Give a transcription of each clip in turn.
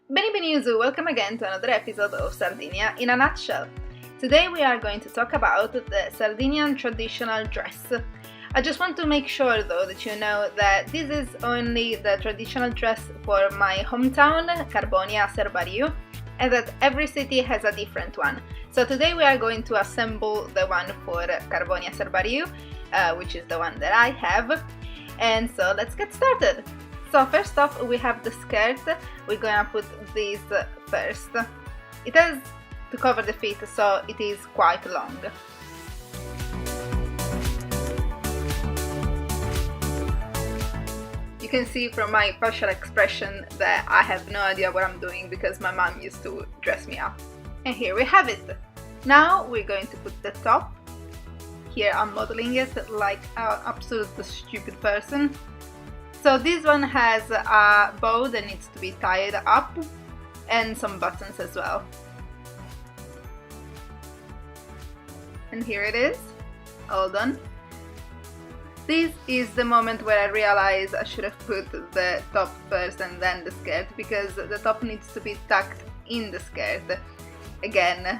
Benvenuti, welcome again to another episode of Sardinia in a nutshell. Today we are going to talk about the Sardinian traditional dress. I just want to make sure though that you know that this is only the traditional dress for my hometown, Carbonia, Serbariu, and that every city has a different one. So today we are going to assemble the one for Carbonia, Serbariu, which is the one that I have. And so let's get started. So first off we have the skirt. We're gonna put this first. It has to cover the feet, so it is quite long. You can see from my facial expression that I have no idea what I'm doing because my mom used to dress me up. And here we have it. Now we're going to put the top. Here I'm modeling it like an absolute stupid person. So this one has a bow that needs to be tied up and some buttons as well. And here it is, all done. This is the moment where I realize I should have put the top first and then the skirt, because the top needs to be tucked in the skirt. Again,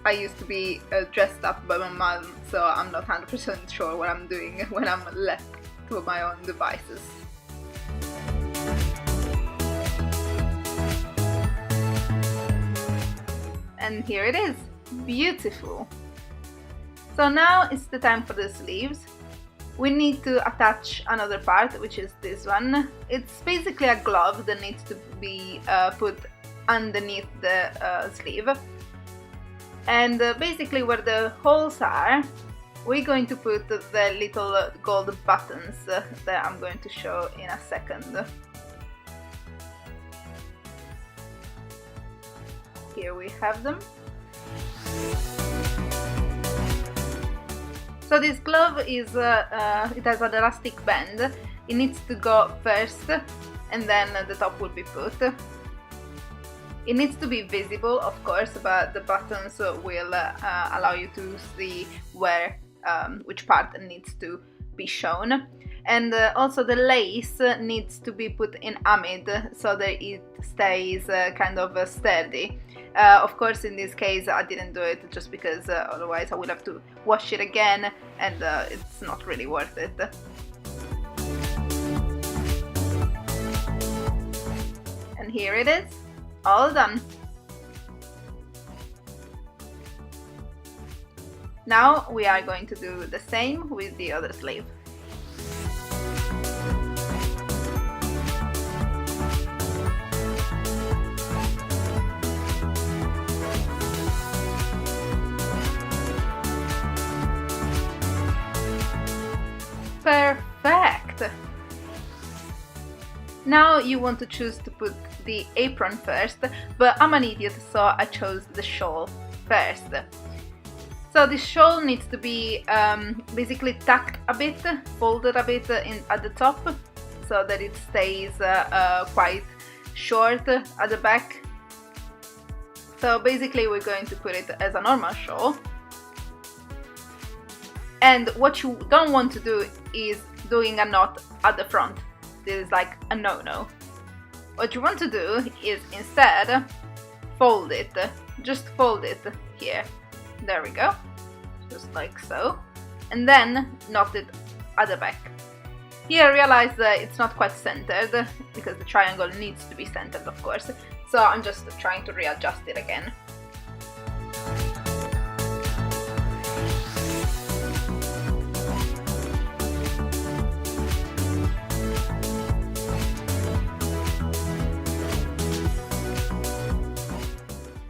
I used to be dressed up by my mom, so I'm not 100% sure what I'm doing when I'm left to my own devices. And here it is, beautiful. So now it's the time for the sleeves. We need to attach another part, which is this one. It's basically a glove that needs to be put underneath the sleeve. And basically where the holes are, we're going to put the little gold buttons that I'm going to show in a second. Here we have them. So this glove is, it has an elastic band. It needs to go first and then the top will be put. It needs to be visible, of course, but the buttons will allow you to see where which part needs to be shown. And also the lace needs to be put in amid so that it stays kind of sturdy. Of course, in this case I didn't do it just because otherwise I would have to wash it again and it's not really worth it. And here it is, all done. Now we are going to do the same with the other sleeve. Perfect! Now you want to choose to put the apron first, but I'm an idiot, so I chose the shawl first. So the shawl needs to be basically tucked a bit, folded a bit at the top, so that it stays quite short at the back. So basically we're going to put it as a normal shawl. And what you don't want to do is doing a knot at the front. This is like a no-no. What you want to do is instead fold it. Just fold it here. There we go. Just like so. And then knot it at the back. Here I realize that it's not quite centered, because the triangle needs to be centered, of course. So I'm just trying to readjust it again.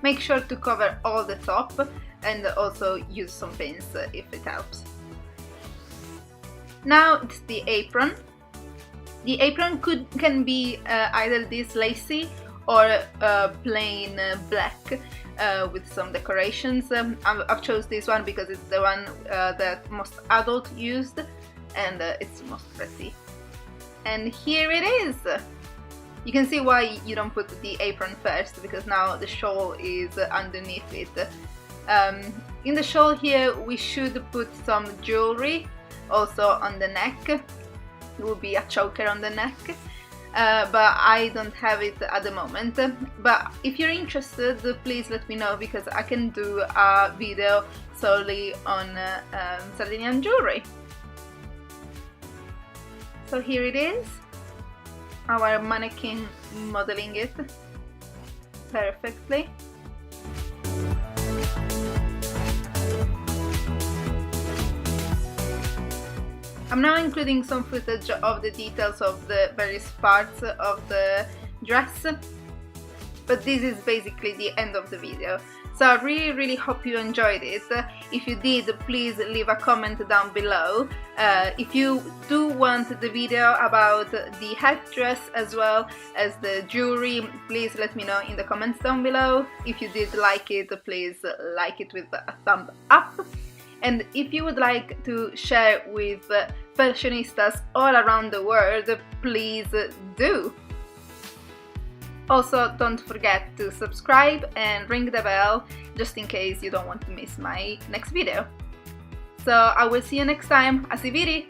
Make sure to cover all the top and also use some pins if it helps. Now it's the apron. The apron can be either this lacy or plain black with some decorations. I've chose this one because it's the one that most adult used and it's most pretty. And here it is! You can see why you don't put the apron first, because now the shawl is underneath it. In the shawl here we should put some jewellery also on the neck. It will be a choker on the neck. but I don't have it at the moment. But if you're interested, please let me know, because I can do a video solely on Sardinian jewelry. So here it is, our mannequin modeling it perfectly. I'm now including some footage of the details of the various parts of the dress, but this is basically the end of the video. So I really hope you enjoyed it. If you did, please leave a comment down below. If you do want the video about the headdress as well as the jewelry, please let me know in the comments down below. If you did like it, please like it with a thumb up. And if you would like to share with fashionistas all around the world, please do. Also, don't forget to subscribe and ring the bell, just in case you don't want to miss my next video. So I will see you next time. A si vidi!